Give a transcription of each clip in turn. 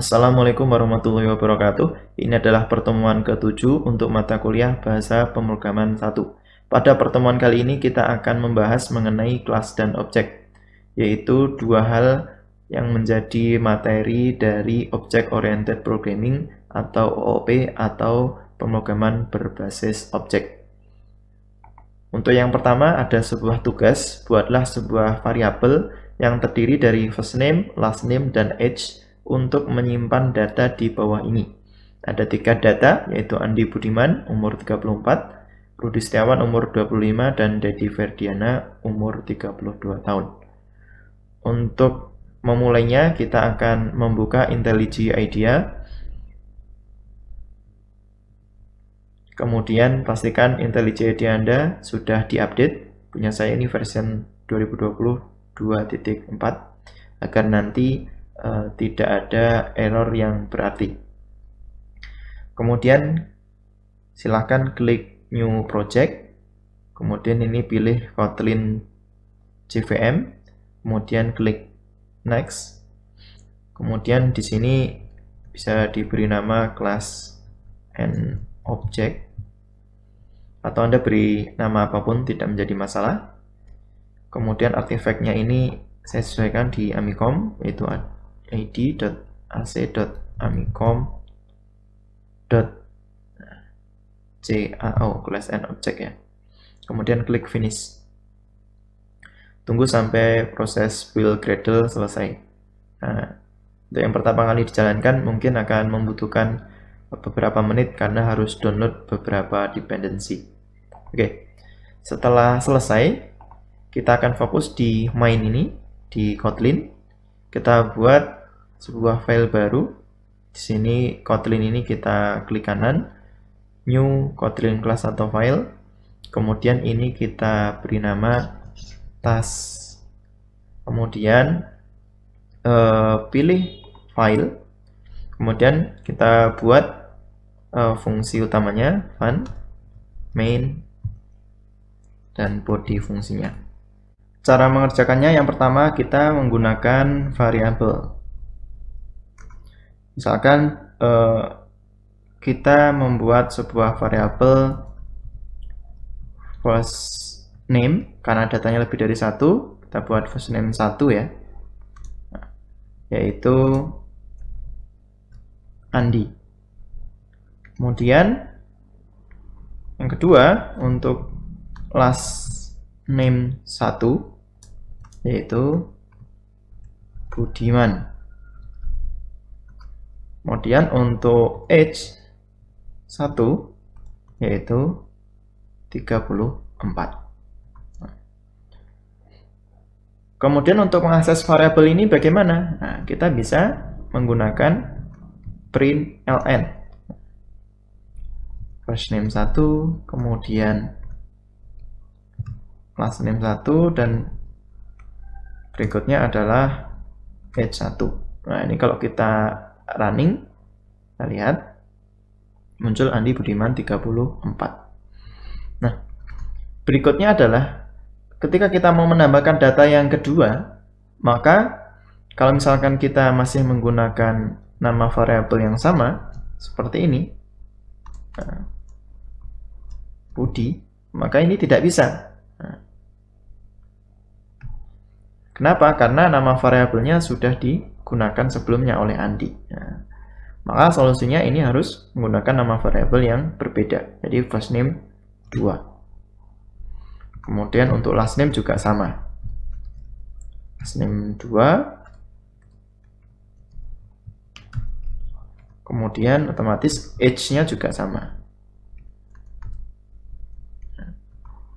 Assalamualaikum warahmatullahi wabarakatuh. Ini adalah pertemuan ke-7 untuk mata kuliah Bahasa Pemrograman 1. Pada pertemuan kali ini kita akan membahas mengenai kelas dan objek, yaitu dua hal yang menjadi materi dari Object Oriented Programming atau OOP atau pemrograman berbasis objek. Untuk yang pertama ada sebuah tugas, buatlah sebuah variabel yang terdiri dari first name, last name, dan age untuk menyimpan data di bawah ini. Ada 3 data, yaitu Andi Budiman, umur 34, Rudi Setiawan, umur 25, dan Dedi Ferdiana, umur 32 tahun. Untuk memulainya, kita akan membuka IntelliJ IDEA. Kemudian pastikan IntelliJ IDEA Anda sudah diupdate. Punya saya ini versi 2020 2.4 agar nanti tidak ada error yang berarti. Kemudian silakan klik New Project. Kemudian ini pilih Kotlin JVM. Kemudian klik Next. Kemudian di sini bisa diberi nama class and object, atau Anda beri nama apapun tidak menjadi masalah. Kemudian artifaknya ini saya sesuaikan di Amicom, yaitu id.ac.amicom.cao class and object ya. Kemudian klik finish. Tunggu sampai proses build Gradle selesai. Nah, untuk yang pertama kali dijalankan mungkin akan membutuhkan beberapa menit karena harus download beberapa dependency. Oke, setelah selesai kita akan fokus di main ini, di Kotlin. Kita buat sebuah file baru. Di sini Kotlin ini kita klik kanan, New Kotlin class atau file. Kemudian ini kita beri nama task. Kemudian pilih file. Kemudian kita buat fungsi utamanya fun, main, dan body fungsinya. Cara mengerjakannya yang pertama kita menggunakan variabel. Misalkan kita membuat sebuah variabel first name karena datanya lebih dari 1, kita buat first name 1 ya. Yaitu Andi. Kemudian yang kedua untuk last name 1 yaitu Budiman. Kemudian untuk age 1 yaitu 34. Kemudian untuk mengakses variabel ini bagaimana? Nah, kita bisa menggunakan println. First name 1, kemudian last name 1, dan berikutnya adalah age 1. Nah, ini kalau kita running, kita lihat muncul Andi Budiman 34. Nah, berikutnya adalah ketika kita mau menambahkan data yang kedua, maka kalau misalkan kita masih menggunakan nama variabel yang sama seperti ini, Budi, maka ini tidak bisa. Kenapa? Karena nama variabelnya sudah digunakan sebelumnya oleh Andi. Maka solusinya ini harus menggunakan nama variabel yang berbeda. Jadi first name 2. Kemudian untuk last name juga sama. Last name 2. Kemudian otomatis age-nya juga sama.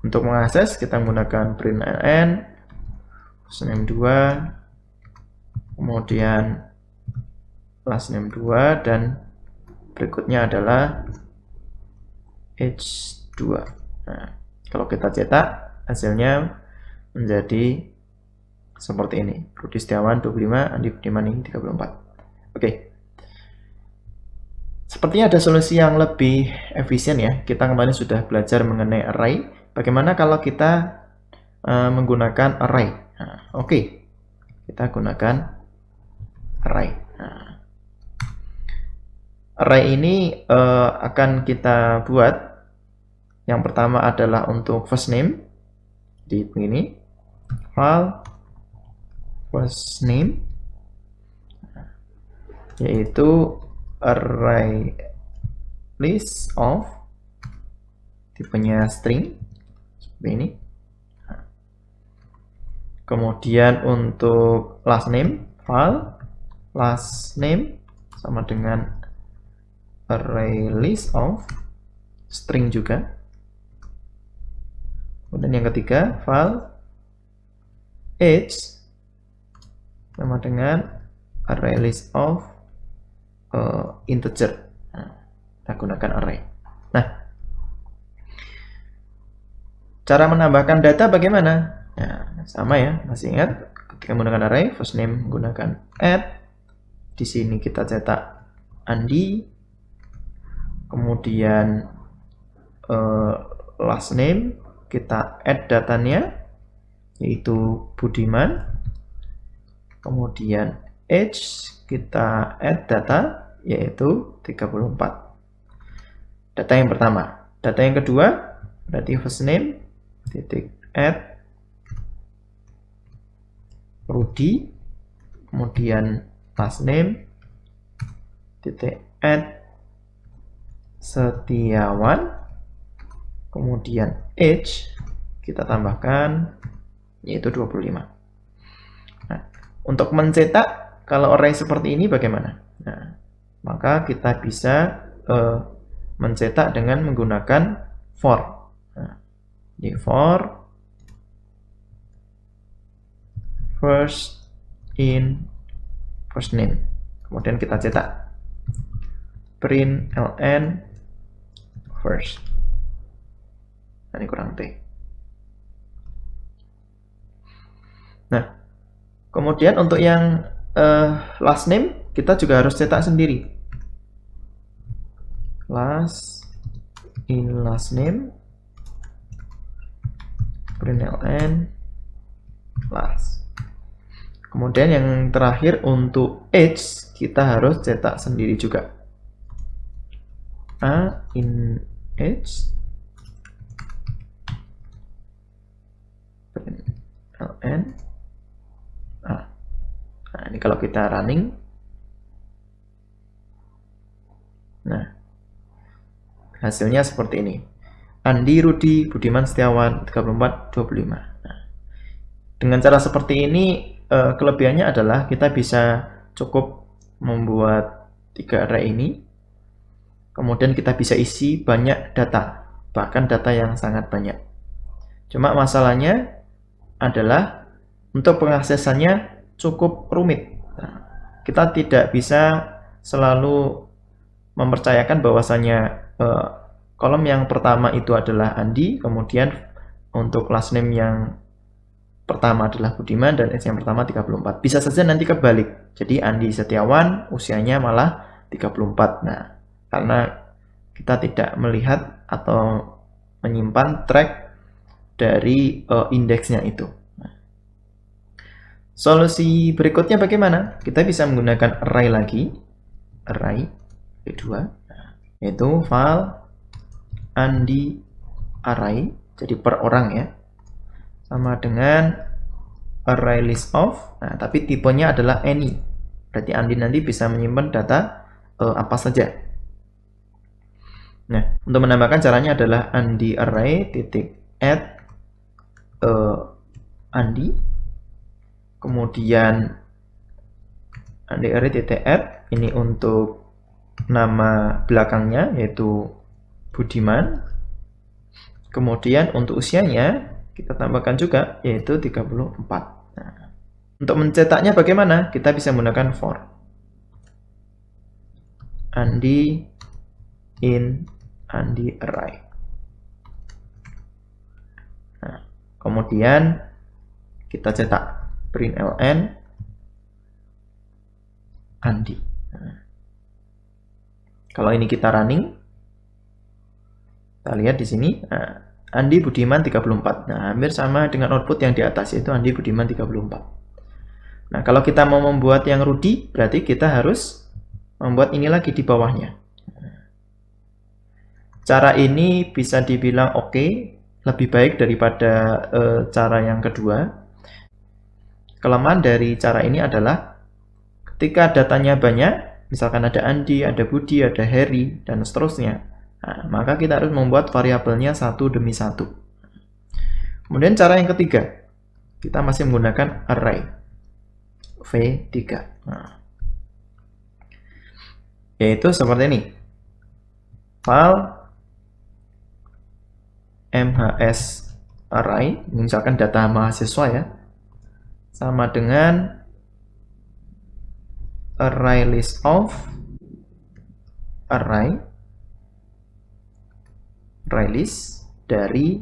Untuk mengakses kita menggunakan println first name 2, kemudian last name 2, dan berikutnya adalah age 2. Nah, kalau kita cetak hasilnya menjadi seperti ini. Rudi Setiawan 25, Andi Budiman ini 34. Oke. Sepertinya ada solusi yang lebih efisien ya. Kita kemarin sudah belajar mengenai array. Bagaimana kalau kita menggunakan array? Nah, oke. Kita gunakan array. Nah, array ini akan kita buat. Yang pertama adalah untuk first name, di begini, file first name, yaitu array list of tipenya string seperti ini. Kemudian untuk last name, file last name sama dengan array list of string juga. Kemudian yang ketiga, file age sama dengan array list of integer. Kita gunakan array. Nah, cara menambahkan data bagaimana? Nah, sama ya, masih ingat ketika menggunakan array, first name menggunakan add. Di sini kita cetak Andi, kemudian last name kita add datanya yaitu Budiman, kemudian age kita add data yaitu 34. Data yang pertama. Data yang kedua berarti first name titik add Rudi, kemudian last name titik add Setiawan, kemudian age kita tambahkan yaitu 25. Nah, untuk mencetak kalau array seperti ini bagaimana? Nah, maka kita bisa mencetak dengan menggunakan for. Nah, di for first name, kemudian kita cetak print ln first. Nah, ini kurang T. Nah, kemudian untuk yang last name kita juga harus cetak sendiri. Last name print ln last. Kemudian yang terakhir untuk age kita harus cetak sendiri juga. A in age print ln A. Nah, ini kalau kita running. Nah, hasilnya seperti ini. Andi, Rudi, Budiman, Setiawan, 34, 25. Nah, dengan cara seperti ini, kelebihannya adalah kita bisa cukup membuat 3 array ini. Kemudian kita bisa isi banyak data, bahkan data yang sangat banyak. Cuma masalahnya adalah untuk pengaksesannya cukup rumit. Nah, kita tidak bisa selalu mempercayakan bahwasanya kolom yang pertama itu adalah Andi, kemudian untuk last name yang pertama adalah Budiman dan age yang pertama 34. Bisa saja nanti kebalik. Jadi Andi Setiawan usianya malah 34. Nah, karena kita tidak melihat atau menyimpan track dari indeksnya itu. Solusi berikutnya bagaimana? Kita bisa menggunakan array lagi, array kedua, yaitu file Andi array, jadi per orang ya, sama dengan array list of. Nah, tapi tipenya adalah any, berarti Andi nanti bisa menyimpan data apa saja. Nah, untuk menambahkan caranya adalah Andi array titik add Andi. Kemudian Andi array titik add ini untuk nama belakangnya yaitu Budiman. Kemudian untuk usianya kita tambahkan juga yaitu 34. Nah, untuk mencetaknya bagaimana? Kita bisa menggunakan for Andi in Andi array. Nah, kemudian kita cetak print ln Andi. Nah, kalau ini kita running, kita lihat di sini, nah, Andi Budiman 34. Nah, hampir sama dengan output yang di atas, yaitu Andi Budiman 34. Nah, kalau kita mau membuat yang Rudi, berarti kita harus membuat ini lagi di bawahnya. Cara ini bisa dibilang oke, lebih baik daripada cara yang kedua. Kelemahan dari cara ini adalah ketika datanya banyak, misalkan ada Andi, ada Budi, ada Heri, dan seterusnya, nah, maka kita harus membuat variabelnya satu demi satu. Kemudian cara yang ketiga, kita masih menggunakan array V3. Nah, yaitu seperti ini. File MHS array, misalkan data mahasiswa ya, sama dengan array list of array list dari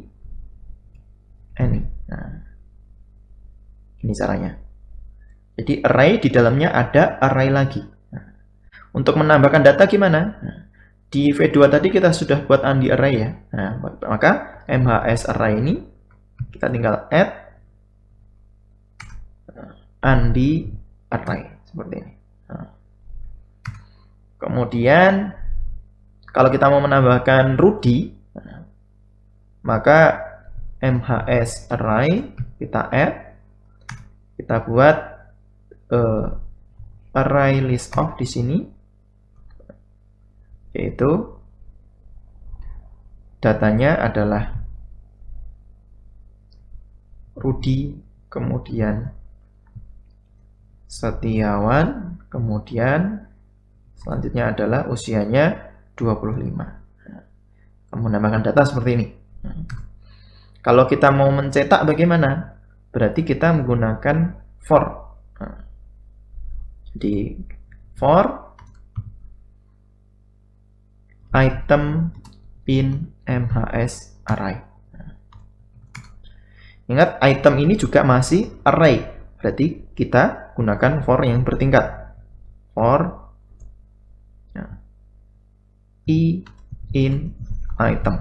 any. Nah, ini caranya. Jadi array di dalamnya ada array lagi. Nah, untuk menambahkan data gimana? Nah, di V2 tadi kita sudah buat Andi array ya. Nah, maka MHS array ini kita tinggal add Andi array seperti ini. Nah, kemudian kalau kita mau menambahkan Rudi, nah, maka MHS array kita add, kita buat array list of di sini, yaitu datanya adalah Rudi, kemudian Setiawan, kemudian selanjutnya adalah usianya 25. Kamu menambahkan data seperti ini. Kalau kita mau mencetak bagaimana? Berarti kita menggunakan for. Jadi for item in MHS array. Ingat, item ini juga masih array. Berarti kita gunakan for yang bertingkat. For i in item.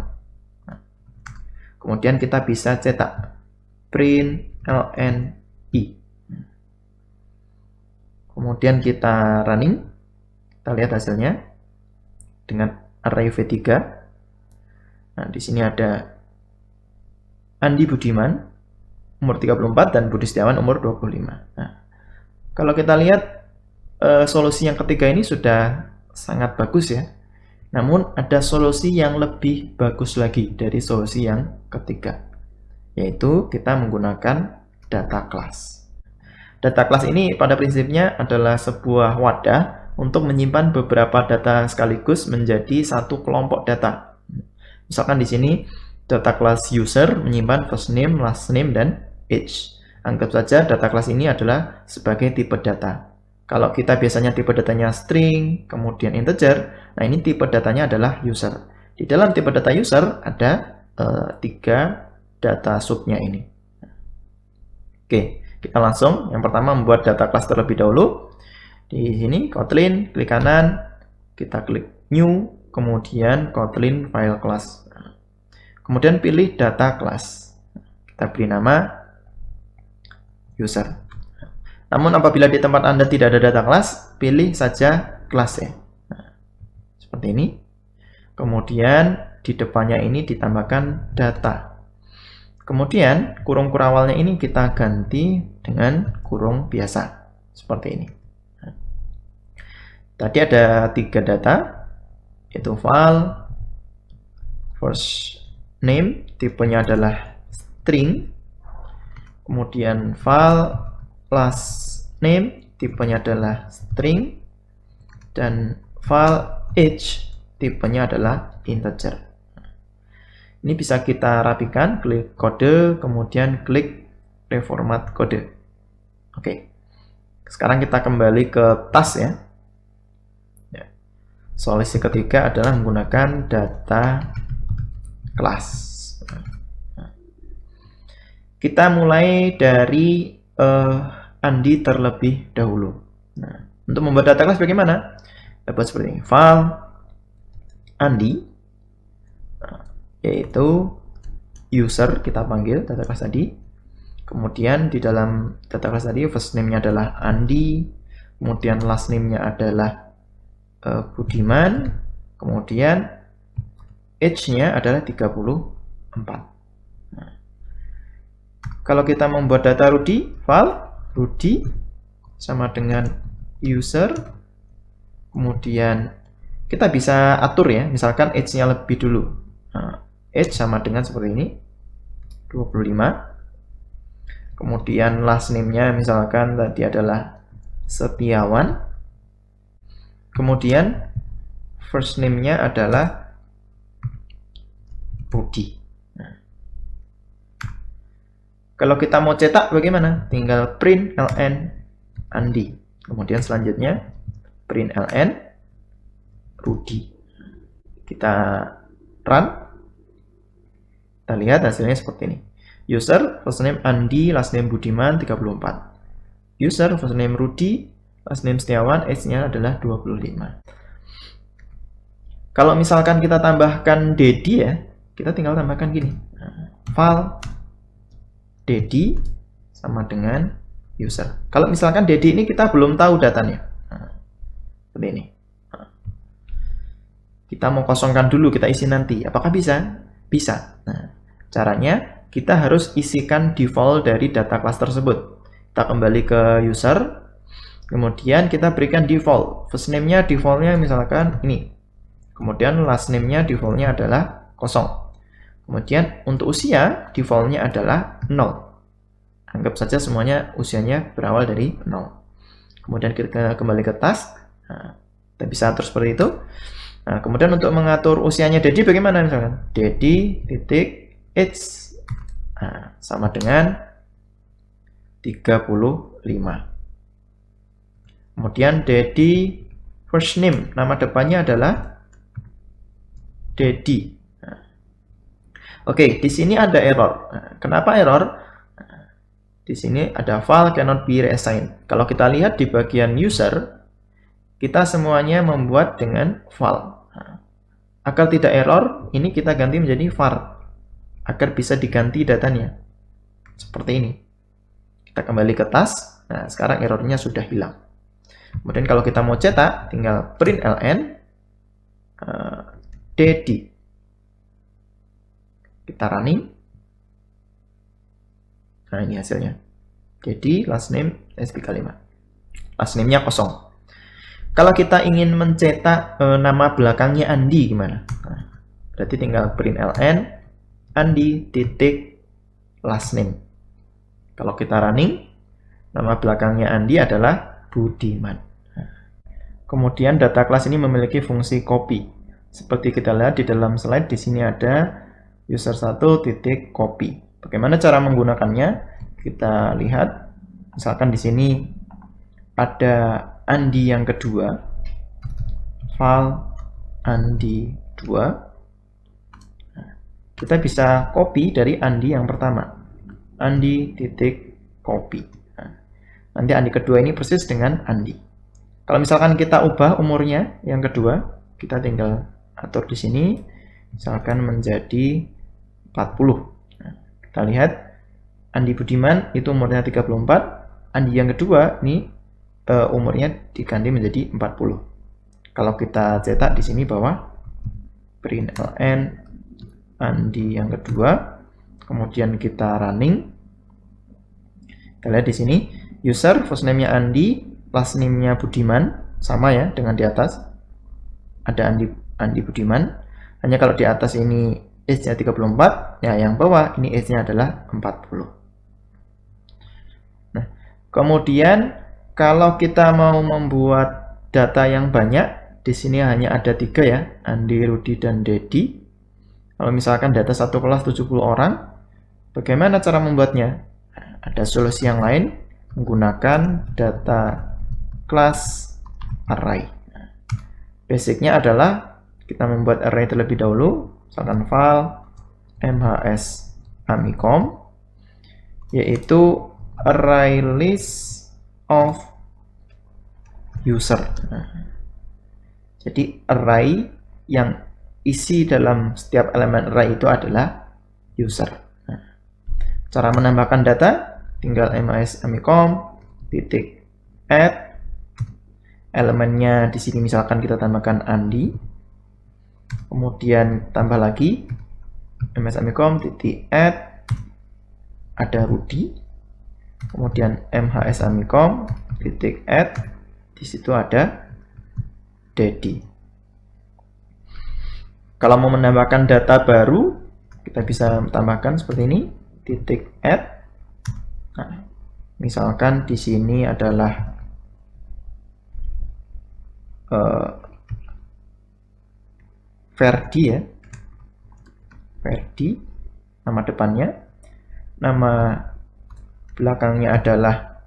Kemudian kita bisa cetak print ln i. Kemudian kita running. Kita lihat hasilnya dengan array V3. Nah, di sini ada Andi Budiman umur 34 dan Budi Setiawan umur 25. Nah, kalau kita lihat solusi yang ketiga ini sudah sangat bagus ya. Namun ada solusi yang lebih bagus lagi dari solusi yang ketiga, yaitu kita menggunakan data class. Data class ini pada prinsipnya adalah sebuah wadah untuk menyimpan beberapa data sekaligus menjadi satu kelompok data. Misalkan di sini data class user menyimpan first name, last name, dan age. Anggap saja data class ini adalah sebagai tipe data. Kalau kita biasanya tipe datanya string, kemudian integer, nah ini tipe datanya adalah user. Di dalam tipe data user ada 3 data subnya ini. Oke, kita langsung yang pertama membuat data class terlebih dahulu. Di sini Kotlin, klik kanan, kita klik new, kemudian Kotlin file class. Kemudian pilih data class. Kita beri nama user. Namun apabila di tempat Anda tidak ada data class, pilih saja kelas ya. Nah, seperti ini. Kemudian di depannya ini ditambahkan data. Kemudian kurung kurawalnya ini kita ganti dengan kurung biasa. Seperti ini. Nah, tadi ada 3 data, yaitu file, first name, tipenya adalah string, kemudian file last name, tipenya adalah string, dan file age, tipenya adalah integer. Ini bisa kita rapikan, klik kode, kemudian klik reformat kode. Oke, sekarang kita kembali ke tas ya. Solusi ketiga adalah menggunakan data class. Kita mulai dari Andi terlebih dahulu. Nah, untuk membuat data class bagaimana? Dapat seperti ini. File Andi, yaitu user, kita panggil data class tadi. Kemudian di dalam data class tadi first name-nya adalah Andi, kemudian last name-nya adalah Budiman, kemudian age-nya adalah 34. Nah, kalau kita membuat data Rudy, file Rudy sama dengan user, kemudian kita bisa atur ya, misalkan age-nya lebih dulu. Nah, age sama dengan seperti ini, 25. Kemudian last name-nya misalkan tadi adalah Setiawan. Kemudian first name-nya adalah Budi. Nah, kalau kita mau cetak bagaimana? Tinggal print ln Andi. Kemudian selanjutnya print ln Rudi. Kita run. Kita lihat hasilnya seperti ini. User, first name Andi, last name Budiman, 34. User, first name Rudi, last name Setiawan, age-nya adalah 25. Kalau misalkan kita tambahkan Dedi ya, kita tinggal tambahkan gini. File Dedi sama dengan user. Kalau misalkan Dedi ini kita belum tahu datanya. Seperti ini. Kita mau kosongkan dulu, kita isi nanti. Apakah bisa? Bisa. Nah, caranya kita harus isikan default dari data class tersebut. Kita kembali ke user, kemudian kita berikan default. First name-nya default-nya misalkan ini. Kemudian last name-nya default-nya adalah 0. Kemudian untuk usia default-nya adalah 0. Anggap saja semuanya usianya berawal dari 0. Kemudian kita kembali ke task. Nah, kita bisa atur seperti itu. Nah, kemudian untuk mengatur usianya Dedi bagaimana misalkan? Dedi titik age sama dengan 35. Kemudian Dedi first name, nama depannya adalah Dedi. Oke, di sini ada error. Kenapa error? Di sini ada file cannot be reassigned. Kalau kita lihat di bagian user, kita semuanya membuat dengan file. Agar tidak error, ini kita ganti menjadi var. Agar bisa diganti datanya. Seperti ini. Kita kembali ke task. Nah, sekarang errornya sudah hilang. Kemudian kalau kita mau cetak, tinggal print ln Dedi. Kita running. Nah, ini hasilnya. Dedi, last name, S35. Last name-nya 0. Kalau kita ingin mencetak nama belakangnya Andi gimana? Nah, berarti tinggal print ln Andi titik last name. Kalau kita running, nama belakangnya Andi adalah Budiman. Kemudian data class ini memiliki fungsi copy. Seperti kita lihat di dalam slide, di sini ada user1 titik copy. Bagaimana cara menggunakannya? Kita lihat, misalkan di sini ada Andi yang kedua, file Andi 2. Kita bisa copy dari Andi yang pertama. Andi titik copy. Nanti Andi kedua ini persis dengan Andi. Kalau misalkan kita ubah umurnya yang kedua, kita tinggal atur di sini, misalkan menjadi 40. Kita lihat Andi Budiman itu umurnya 34. Andi yang kedua ini umurnya diganti menjadi 40. Kalau kita cetak di sini bawah print ln Andi yang kedua, kemudian kita running. Kita lihat di sini user first name-nya Andi, last name-nya Budiman, sama ya dengan di atas. Ada Andi Budiman. Hanya kalau di atas ini age-nya 34, ya yang bawah ini age-nya adalah 40. Nah, kemudian kalau kita mau membuat data yang banyak, di sini hanya ada 3 ya, Andi, Rudi, dan Dedi. Kalau misalkan data satu kelas 70 orang, bagaimana cara membuatnya? Ada solusi yang lain, menggunakan data class array. Basicnya adalah kita membuat array terlebih dahulu, misalkan file mhs amicom, yaitu array list of user. Jadi array yang isi dalam setiap elemen array itu adalah user. Cara menambahkan data, tinggal mhs amicom titik add elemennya di sini misalkan kita tambahkan Andi. kemudian tambah lagi msamicom.add, ada Rudy, kemudian mhsamicom.add, di situ ada Dedi. Kalau mau menambahkan data baru, kita bisa tambahkan seperti ini, .add. Nah, misalkan di sini adalah Ferdi ya, Ferdi nama depannya, nama belakangnya adalah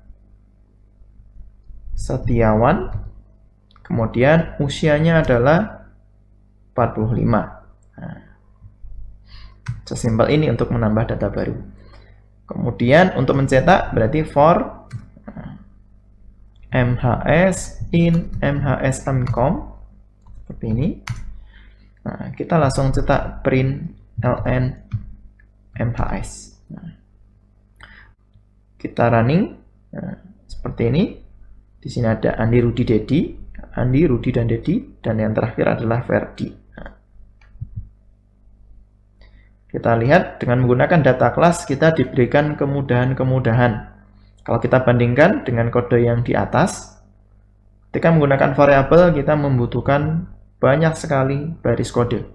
Setiawan, kemudian usianya adalah 45. Nah, sesimpel ini untuk menambah data baru. Kemudian untuk mencetak berarti for MHS in mhsamicom seperti ini. Nah, kita langsung cetak print ln MHS. Nah, kita running seperti ini. Di sini ada Andi, Rudi, Dedi, Andi, Rudi, dan Dedi, dan yang terakhir adalah Ferdi. Nah, kita lihat dengan menggunakan data kelas kita diberikan kemudahan-kemudahan. Kalau kita bandingkan dengan kode yang di atas, ketika menggunakan variabel kita membutuhkan banyak sekali baris kode.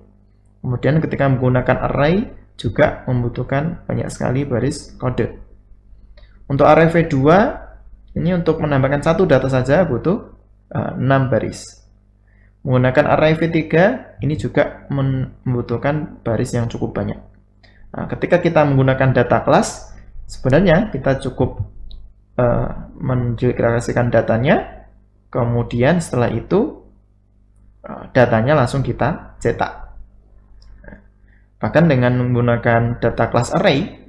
Kemudian ketika menggunakan array juga membutuhkan banyak sekali baris kode. Untuk array V2 ini untuk menambahkan satu data saja butuh 6 baris. Menggunakan array V3 ini juga membutuhkan baris yang cukup banyak. Nah, ketika kita menggunakan data kelas, sebenarnya kita cukup mendeklarasikan datanya, kemudian setelah itu datanya langsung kita cetak. Bahkan dengan menggunakan data class array,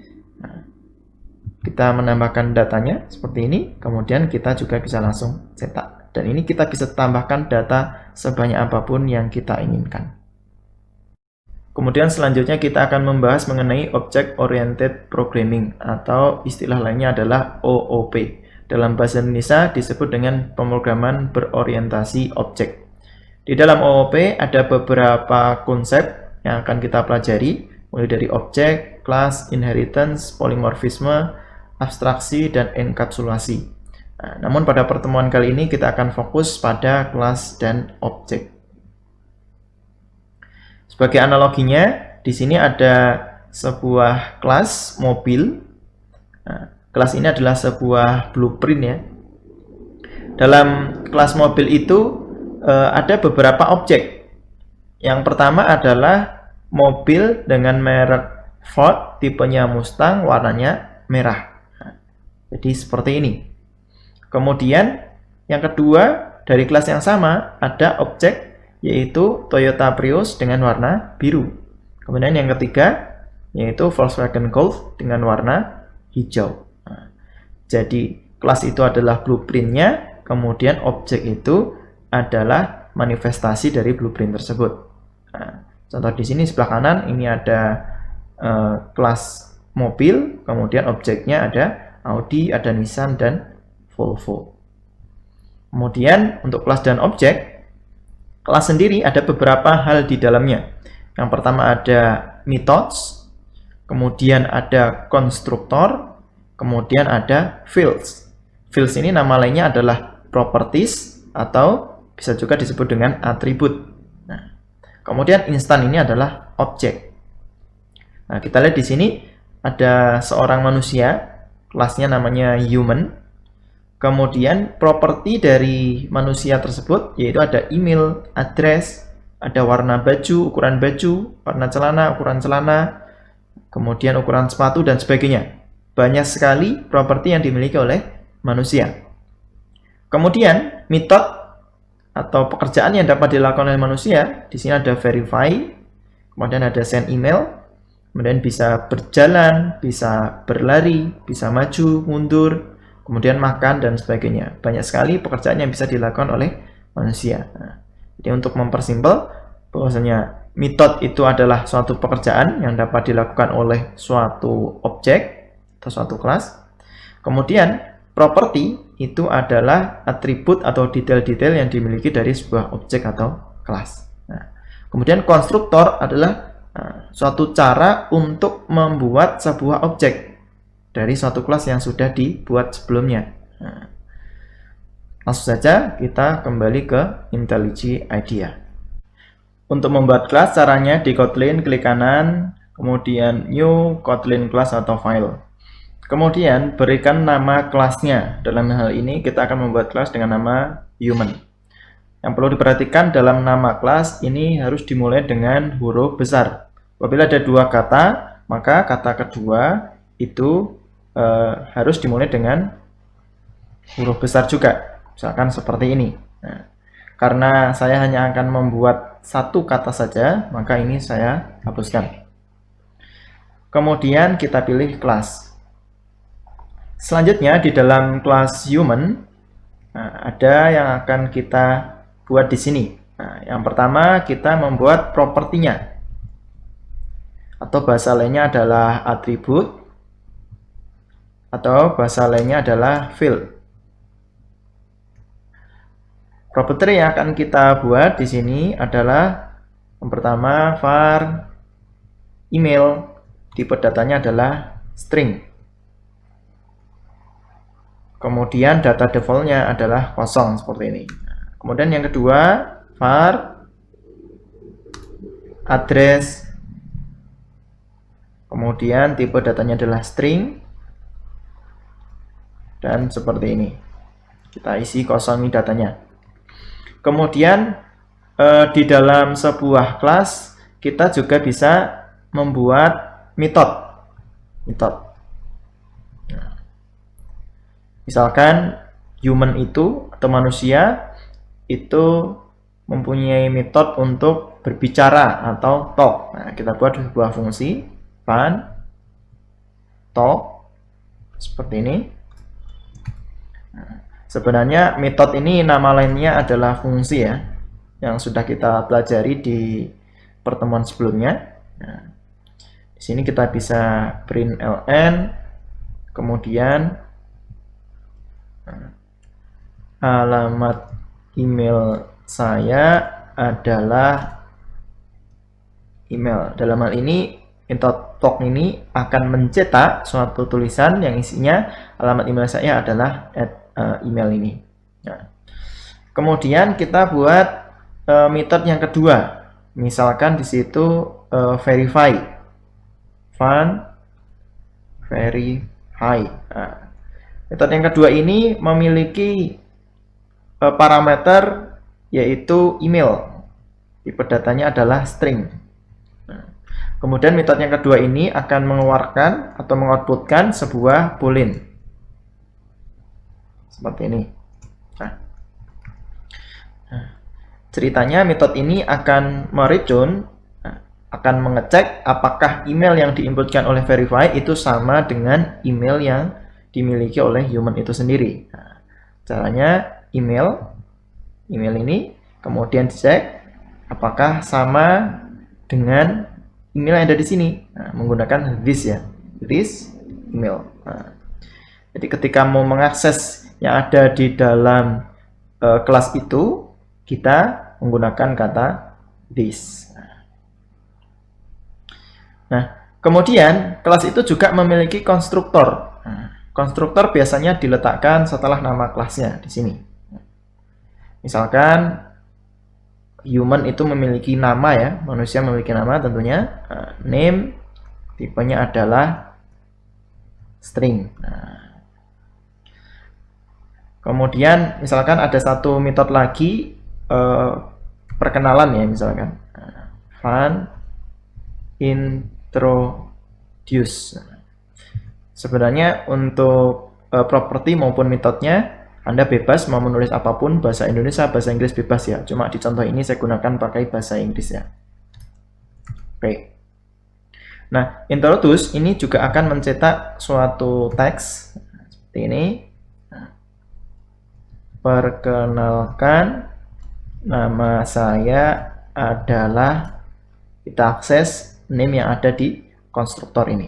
kita menambahkan datanya seperti ini, kemudian kita juga bisa langsung cetak. Dan ini kita bisa tambahkan data sebanyak apapun yang kita inginkan. Kemudian selanjutnya kita akan membahas mengenai Object Oriented Programming, atau istilah lainnya adalah OOP. Dalam bahasa Indonesia disebut dengan pemrograman berorientasi objek. Di dalam OOP ada beberapa konsep yang akan kita pelajari, mulai dari objek, class, inheritance, polymorphisme, abstraksi, dan enkapsulasi. Nah, namun pada pertemuan kali ini kita akan fokus pada kelas dan objek. Sebagai analoginya, di sini ada sebuah kelas mobil. Nah, kelas ini adalah sebuah blueprint ya. Dalam kelas mobil itu ada beberapa objek. Yang pertama adalah mobil dengan merek Ford, tipenya Mustang, warnanya merah. Nah, jadi seperti ini. Kemudian yang kedua dari kelas yang sama ada objek yaitu Toyota Prius dengan warna biru. Kemudian yang ketiga yaitu Volkswagen Golf dengan warna hijau. Nah, jadi kelas itu adalah blueprintnya, kemudian objek itu adalah manifestasi dari blueprint tersebut. Nah, contoh di sini sebelah kanan ini ada kelas mobil, kemudian objeknya ada Audi, ada Nissan, dan Volvo. Kemudian untuk kelas dan objek, kelas sendiri ada beberapa hal di dalamnya. Yang pertama ada methods, kemudian ada konstruktor, kemudian ada fields. Fields ini nama lainnya adalah properties atau bisa juga disebut dengan atribut. Nah, kemudian instan ini adalah objek. Nah, kita lihat di sini ada seorang manusia, kelasnya namanya human. Kemudian properti dari manusia tersebut yaitu ada email, address, ada warna baju, warna celana, ukuran celana, kemudian ukuran sepatu, dan sebagainya. Banyak sekali properti yang dimiliki oleh manusia. Kemudian method atau pekerjaan yang dapat dilakukan oleh manusia, di sini ada verify, kemudian ada send email, kemudian bisa berjalan, bisa berlari, bisa maju, mundur, kemudian makan, dan sebagainya. Banyak sekali pekerjaan yang bisa dilakukan oleh manusia. Nah, jadi untuk mempersimpel, bahwasanya method itu adalah suatu pekerjaan yang dapat dilakukan oleh suatu objek atau suatu kelas. Kemudian properti itu adalah atribut atau detail-detail yang dimiliki dari sebuah objek atau kelas. Nah, Kemudian konstruktor adalah suatu cara untuk membuat sebuah objek dari suatu kelas yang sudah dibuat sebelumnya. Langsung saja kita kembali ke IntelliJ IDEA. Untuk membuat kelas, caranya di Kotlin klik kanan, kemudian New Kotlin Class atau File. Kemudian berikan nama kelasnya. Dalam hal ini kita akan membuat kelas dengan nama Human. Yang perlu diperhatikan dalam nama kelas ini harus dimulai dengan huruf besar. Apabila ada dua kata, maka kata kedua itu harus dimulai dengan huruf besar juga. Misalkan seperti ini. Nah, karena saya hanya akan membuat satu kata saja, maka ini saya hapuskan. Kemudian kita pilih kelas. Selanjutnya di dalam kelas Human ada yang akan kita buat di sini. Nah, yang pertama kita membuat propertinya, atau bahasa lainnya adalah atribut, atau bahasa lainnya adalah field. Properti yang akan kita buat di sini adalah yang pertama var email, tipe datanya adalah string. Kemudian data defaultnya adalah kosong seperti ini. Kemudian yang kedua, var address. Kemudian tipe datanya adalah string. Dan seperti ini. Kita isi kosongi datanya. Kemudian di dalam sebuah kelas kita juga bisa membuat metode. Misalkan human itu atau manusia itu mempunyai metode untuk berbicara atau talk. Nah, kita buat sebuah fungsi fun talk seperti ini. Nah, sebenarnya metode ini nama lainnya adalah fungsi ya, yang sudah kita pelajari di pertemuan sebelumnya. Nah, di sini kita bisa print ln, kemudian alamat email saya adalah email. Dalam hal ini metode talk ini akan mencetak suatu tulisan yang isinya alamat email saya adalah email ini. Nah, kemudian kita buat metode yang kedua. Misalkan di situ verify, fun verify. Nah, metode yang kedua ini memiliki parameter yaitu email. Tipe datanya adalah string. Nah, kemudian metode yang kedua ini akan mengeluarkan atau mengoutputkan sebuah boolean. Seperti ini. Nah, ceritanya metode ini akan mereturn, akan mengecek apakah email yang diinputkan oleh verify itu sama dengan email yang dimiliki oleh human itu sendiri. Nah, caranya email ini kemudian dicek apakah sama dengan email yang ada di sini. Nah, menggunakan this ya, this email. Nah, jadi ketika mau mengakses yang ada di dalam kelas itu, kita menggunakan kata this. Nah, kemudian kelas itu juga memiliki konstruktor. Konstruktor biasanya diletakkan setelah nama kelasnya di sini. Misalkan human itu memiliki nama ya, manusia memiliki nama tentunya. Name tipenya adalah string. Kemudian misalkan ada satu metode lagi perkenalan ya, misalkan fun introduce. Sebenarnya untuk properti maupun metodenya Anda bebas mau menulis apapun, bahasa Indonesia, bahasa Inggris bebas ya. Cuma di contoh ini saya gunakan pakai bahasa Inggris ya. Oke. Nah, introduce ini juga akan mencetak suatu teks seperti ini. Perkenalkan, nama saya adalah, kita akses name yang ada di konstruktor ini.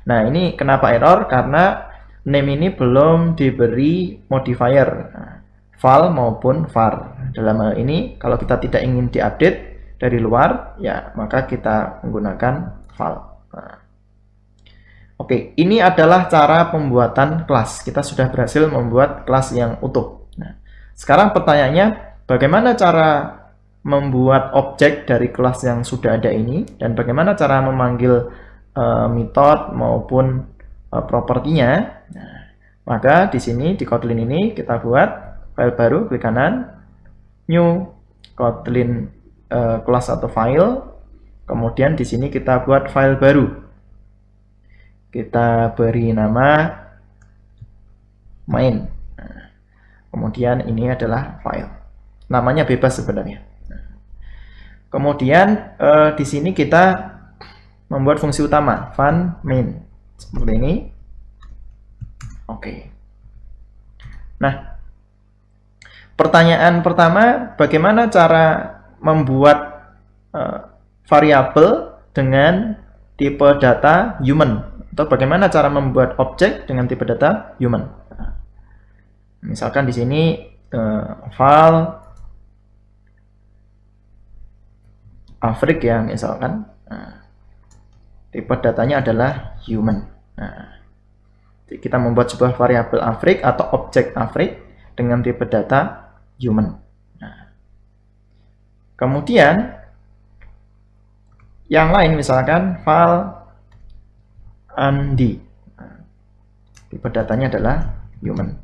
Nah, ini kenapa error? Karena name ini belum diberi modifier val maupun var. Dalam hal ini, kalau kita tidak ingin diupdate, dari luar, ya maka kita menggunakan file. Nah, oke, ini adalah cara pembuatan kelas. Kita sudah berhasil membuat kelas yang utuh. Nah, sekarang pertanyaannya, bagaimana cara membuat objek dari kelas yang sudah ada ini, dan bagaimana cara memanggil method maupun propertinya? Nah, maka di sini di Kotlin ini kita buat file baru, klik kanan, new Kotlin kelas atau file. Kemudian di sini kita buat file baru. Kita beri nama main. Nah, kemudian ini adalah file. Namanya bebas sebenarnya. Kemudian di sini kita membuat fungsi utama fun main seperti ini. Oke. Nah, pertanyaan pertama, bagaimana cara membuat variabel dengan tipe data human, atau bagaimana cara membuat objek dengan tipe data human? Misalkan di sini file Afrik ya, misalkan. Tipe datanya adalah human. Kita membuat sebuah variabel Afrik atau objek Afrik dengan tipe data human. Kemudian yang lain misalkan file Andi. Tipe datanya adalah human.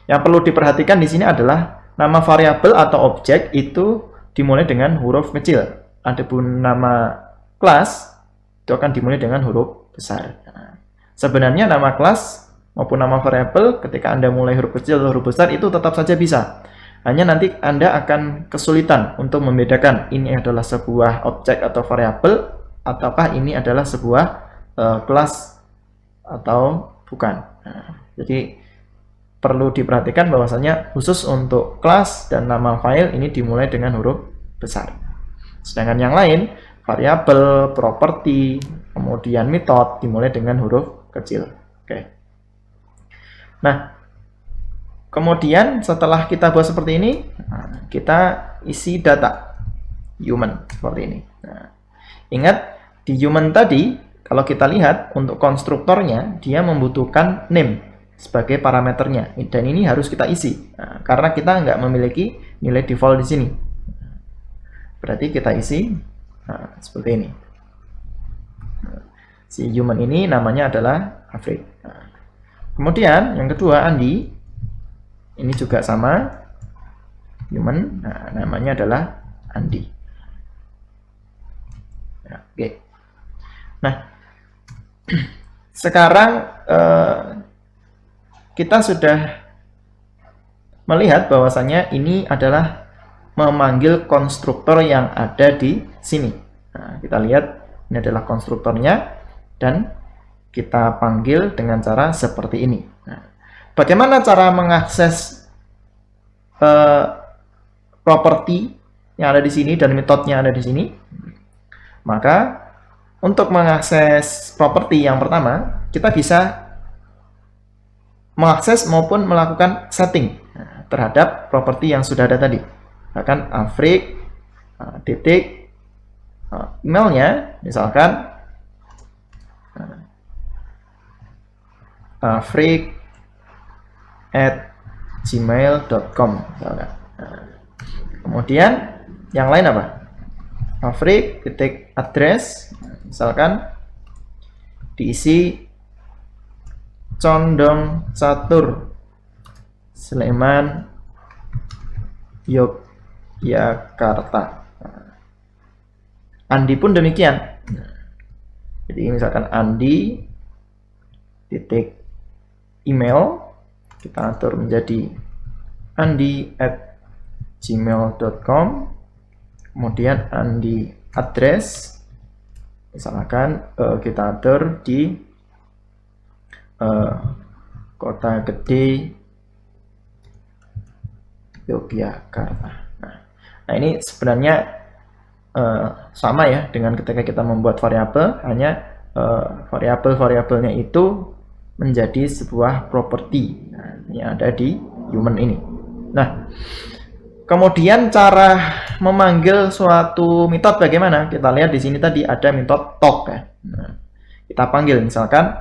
Yang perlu diperhatikan di sini adalah nama variabel atau objek itu dimulai dengan huruf kecil. Adapun nama kelas itu akan dimulai dengan huruf besar. Sebenarnya nama kelas maupun nama variabel ketika Anda mulai huruf kecil atau huruf besar itu tetap saja bisa. Hanya nanti Anda akan kesulitan untuk membedakan ini adalah sebuah objek atau variabel ataukah ini adalah sebuah kelas atau bukan. Jadi perlu diperhatikan bahwasanya khusus untuk kelas dan nama file ini dimulai dengan huruf besar. Sedangkan yang lain, variabel, properti, kemudian method dimulai dengan huruf kecil. Oke. Nah, kemudian setelah kita buat seperti ini, kita isi data human seperti ini. Nah, ingat di human tadi, kalau kita lihat untuk konstruktornya, dia membutuhkan name sebagai parameternya, dan ini harus kita isi. Nah, karena kita nggak memiliki nilai default di sini, berarti kita isi seperti ini. Si human ini namanya adalah Afrik. Kemudian yang kedua Andi, ini juga sama human, namanya adalah Andi. Oke. Nah, sekarang kita sudah melihat bahwasanya ini adalah memanggil konstruktor yang ada di sini. Nah, kita lihat ini adalah konstruktornya dan kita panggil dengan cara seperti ini. Nah, bagaimana cara mengakses properti yang ada di sini dan metodenya ada di sini? Maka untuk mengakses properti yang pertama, kita bisa mengakses maupun melakukan setting terhadap properti yang sudah ada tadi. Bahkan Afrik titik emailnya, misalkan afrik@gmail.com misalkan. Kemudian yang lain apa? Afrik titik address, misalkan diisi Condong Catur Sleman Yogyakarta. Andi pun demikian. Jadi misalkan Andi titik email, kita atur menjadi andi@gmail.com. Kemudian Andi address, misalkan kita atur di Kota Gede Yogyakarta. Nah ini sebenarnya sama ya dengan ketika kita membuat variabel, hanya variabel-variabelnya itu menjadi sebuah properti yang ada di human ini. Nah, kemudian cara memanggil suatu metode bagaimana? Kita lihat di sini tadi ada metode talk ya. Nah, kita panggil misalkan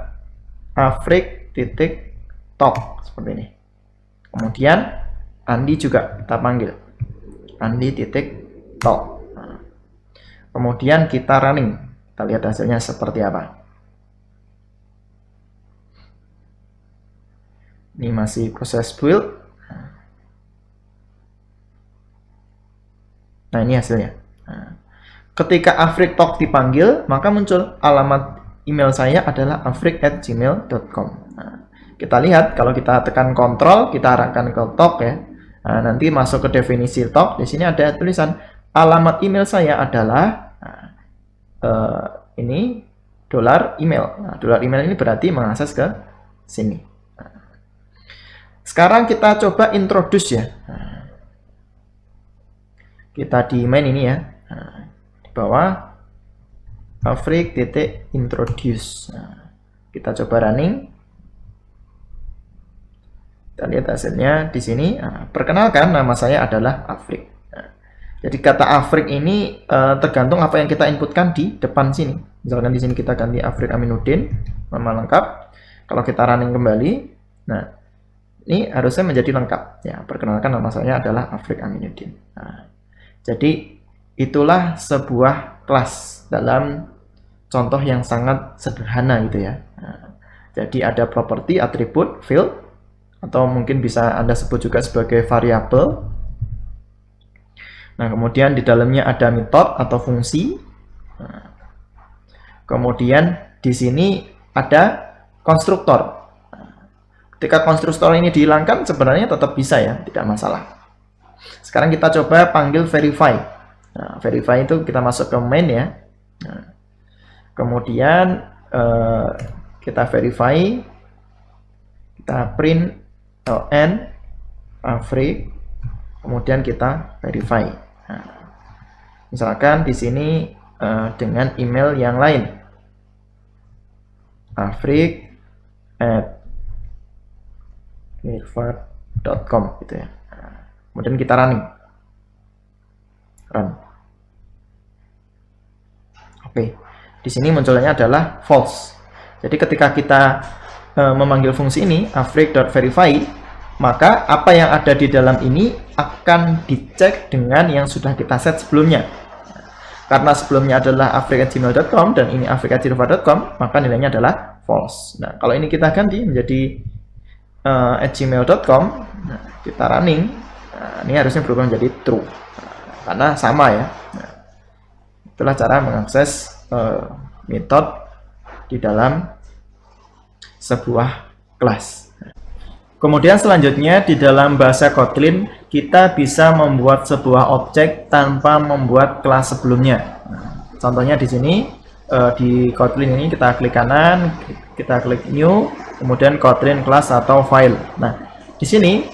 Afrik.talk seperti ini. Kemudian Andi juga kita panggil Andi.talk. Nah, kemudian kita running. Kita lihat hasilnya seperti apa. Ini masih proses build. Nah, ini hasilnya. Nah, ketika Afrik.talk dipanggil, maka muncul alamat email saya adalah afrik@gmail.com. Nah, kita lihat kalau kita tekan kontrol, kita arahkan ke talk ya. Nah, nanti masuk ke definisi talk. Di sini ada tulisan alamat email saya adalah ini $email. Nah, $email ini berarti mengakses ke sini. Sekarang kita coba introduce ya. Nah, kita di main ini ya. Nah, di bawah Afrik.introduce. Nah, kita coba running. Kita lihat hasilnya di sini. Nah, perkenalkan nama saya adalah Afrik. Nah, jadi kata Afrik ini tergantung apa yang kita inputkan di depan sini. Misalkan di sini kita ganti Afrik Aminuddin, nama lengkap. Kalau kita running kembali, nah ini harusnya menjadi lengkap. Ya, perkenalkan nama saya adalah Afrik Aminuddin. Nah, jadi itulah sebuah kelas dalam contoh yang sangat sederhana gitu ya. Nah, jadi ada properti, atribut, field, atau mungkin bisa Anda sebut juga sebagai variabel. Nah, kemudian di dalamnya ada metode atau fungsi. Nah, kemudian di sini ada konstruktor. Ketika konstruktor ini dihilangkan, sebenarnya tetap bisa ya, tidak masalah. Sekarang kita coba panggil verify. Nah, verify itu kita masuk ke main ya. Nah, kemudian kita verify, kita print ln Afrik, kemudian kita verify. Nah, misalkan di sini dengan email yang lain, afrik@harvard.com gitu ya. Nah, kemudian kita running. Run. Oke. Di sini munculnya adalah false. Jadi ketika kita memanggil fungsi ini afrik.verify, maka apa yang ada di dalam ini akan dicek dengan yang sudah kita set sebelumnya. Karena sebelumnya adalah afrik@gmail.com dan ini afrik@harvard.com, maka nilainya adalah false. Nah, kalau ini kita ganti menjadi @gmail.com, nah, kita running, nah, ini harusnya berubah menjadi true, karena sama ya. Nah, itulah cara mengakses metode di dalam sebuah kelas. Kemudian selanjutnya di dalam bahasa Kotlin kita bisa membuat sebuah objek tanpa membuat kelas sebelumnya. Nah, contohnya di sini di Kotlin ini kita klik kanan, kita klik new, kemudian Kotlin class atau file. Nah, di sini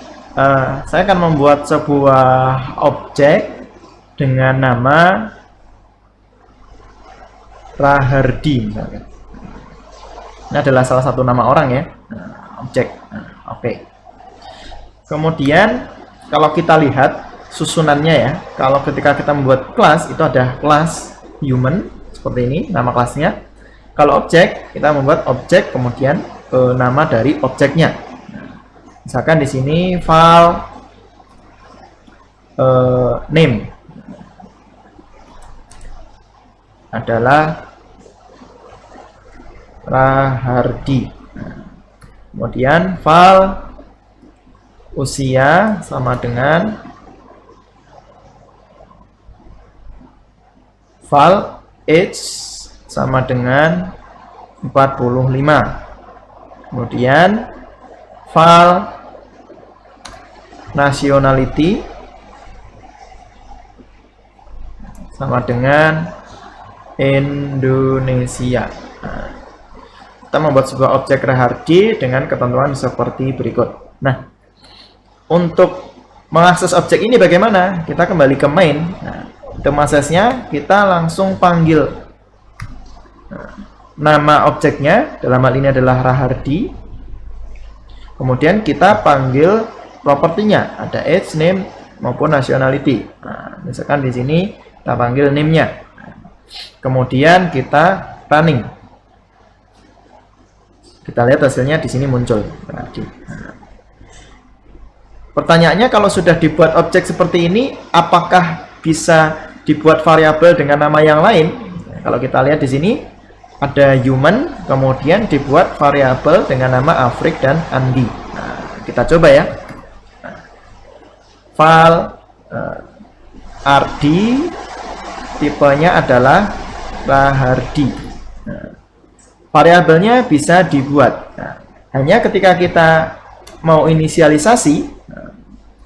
saya akan membuat sebuah objek dengan nama Rahardi misalkan. Ini adalah salah satu nama orang ya. Nah, objek. Nah, oke. Kemudian kalau kita lihat susunannya ya, kalau ketika kita membuat kelas itu ada kelas human seperti ini nama kelasnya. Kalau objek kita membuat objek kemudian nama dari objeknya. Nah, misalkan di sini file name adalah Rahardi. Nah, kemudian file usia sama dengan file age sama dengan 45. Kemudian file nationality sama dengan Indonesia. Nah, kita membuat sebuah objek Rahardi dengan ketentuan seperti berikut. Nah, untuk mengakses objek ini bagaimana? Kita kembali ke main. Nah, untuk mengaksesnya kita langsung panggil nama objeknya, dalam hal ini adalah Rahardi. Kemudian kita panggil propertinya, ada age, name, maupun nationality. Nah, misalkan di sini kita panggil name-nya. Kemudian kita running. Kita lihat hasilnya di sini muncul. Pertanyaannya, kalau sudah dibuat objek seperti ini, apakah bisa dibuat variabel dengan nama yang lain? Kalau kita lihat di sini ada human, kemudian dibuat variabel dengan nama Afrik dan Andi. Nah, kita coba ya. File RD, tipenya adalah Rahardi. Nah, variabelnya bisa dibuat. Nah, hanya ketika kita mau inisialisasi,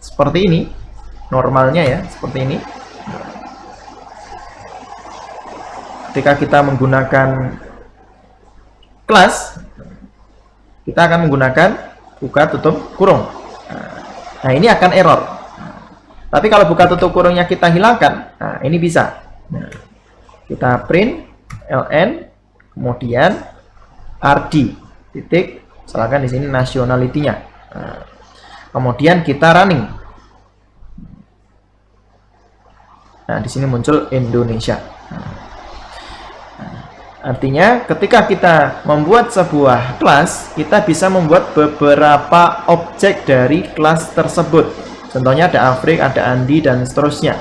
seperti ini, normalnya ya, seperti ini. Ketika kita menggunakan kelas, kita akan menggunakan buka tutup kurung. Nah, ini akan error. Tapi kalau buka tutup kurungnya kita hilangkan, nah ini bisa. Nah, kita print ln, kemudian rd titik, misalkan di sini nationality-nya. Nah, kemudian kita running. Nah, di sini muncul Indonesia. Artinya ketika kita membuat sebuah kelas, kita bisa membuat beberapa objek dari kelas tersebut. Contohnya ada Afrik, ada Andi, dan seterusnya.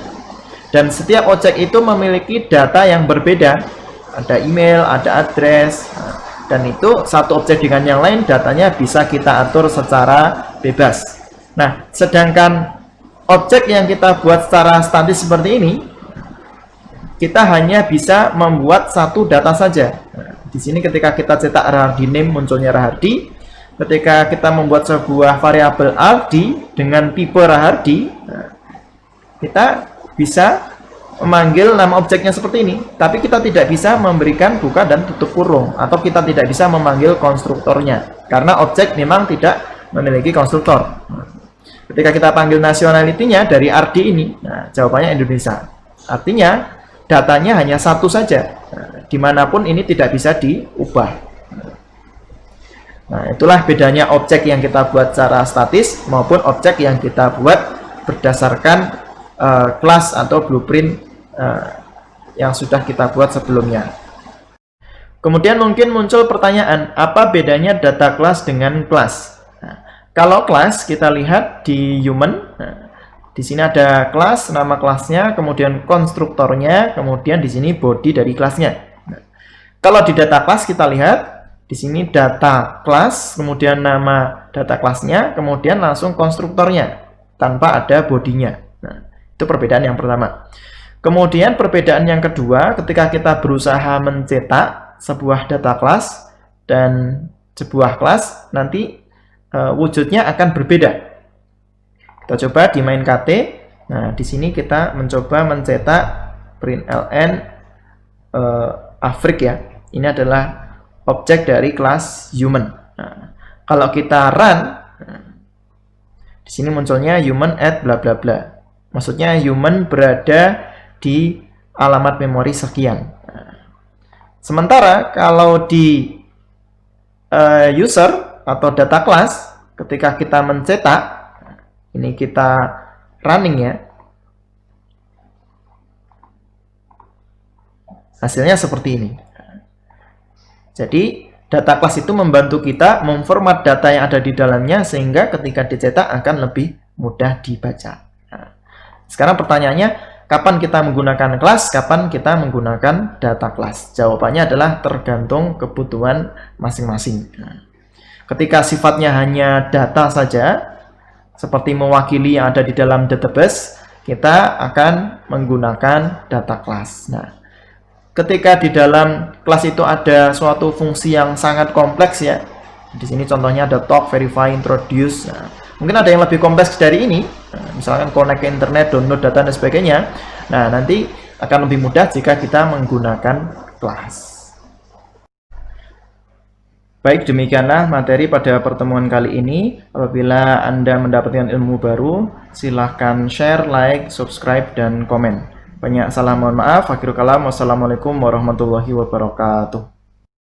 Dan setiap objek itu memiliki data yang berbeda. Ada email, ada address. Dan itu satu objek dengan yang lain, datanya bisa kita atur secara bebas. Nah, sedangkan objek yang kita buat secara statis seperti ini, kita hanya bisa membuat satu data saja. Nah, di sini ketika kita cetak Rahardi name, munculnya Rahardi. Ketika kita membuat sebuah variabel RD dengan tipe Rahardi, nah, kita bisa memanggil nama objeknya seperti ini. Tapi kita tidak bisa memberikan buka dan tutup kurung, atau kita tidak bisa memanggil konstruktornya, karena objek memang tidak memiliki konstruktor. Ketika kita panggil nationality-nya dari RD ini, nah, jawabannya Indonesia. Artinya datanya hanya satu saja, dimanapun ini tidak bisa diubah. Nah, itulah bedanya objek yang kita buat secara statis maupun objek yang kita buat berdasarkan kelas atau blueprint yang sudah kita buat sebelumnya. Kemudian mungkin muncul pertanyaan, apa bedanya data kelas dengan kelas? Nah, kalau kelas kita lihat di human. Di sini ada kelas, nama kelasnya, kemudian konstruktornya, kemudian di sini body dari kelasnya. Nah, kalau di data kelas kita lihat di sini data kelas, kemudian nama data kelasnya, kemudian langsung konstruktornya tanpa ada bodinya. Nah, itu perbedaan yang pertama. Kemudian perbedaan yang kedua, ketika kita berusaha mencetak sebuah data kelas dan sebuah kelas, nanti wujudnya akan berbeda. Kita coba di main KT. Nah, di sini kita mencoba mencetak print ln Afrik ya. Ini adalah objek dari kelas human. Nah, kalau kita run, di sini munculnya human at bla bla bla. Maksudnya human berada di alamat memori sekian. Nah, sementara kalau di user atau data class, ketika kita mencetak, ini kita running ya, hasilnya seperti ini. Jadi data kelas itu membantu kita memformat data yang ada di dalamnya sehingga ketika dicetak akan lebih mudah dibaca. Nah, sekarang pertanyaannya, kapan kita menggunakan kelas, kapan kita menggunakan data kelas? Jawabannya adalah tergantung kebutuhan masing-masing. Nah, ketika sifatnya hanya data saja, seperti mewakili yang ada di dalam database, kita akan menggunakan data class. Nah, ketika di dalam kelas itu ada suatu fungsi yang sangat kompleks ya. Di sini contohnya ada talk, verify, introduce. Nah, mungkin ada yang lebih kompleks dari ini. Nah, misalkan connect ke internet, download data dan sebagainya. Nah, nanti akan lebih mudah jika kita menggunakan kelas. Baik, demikianlah materi pada pertemuan kali ini. Apabila Anda mendapatkan ilmu baru, silahkan share, like, subscribe, dan komen. Banyak salah mohon maaf. Akhirul kalam. Wassalamualaikum warahmatullahi wabarakatuh.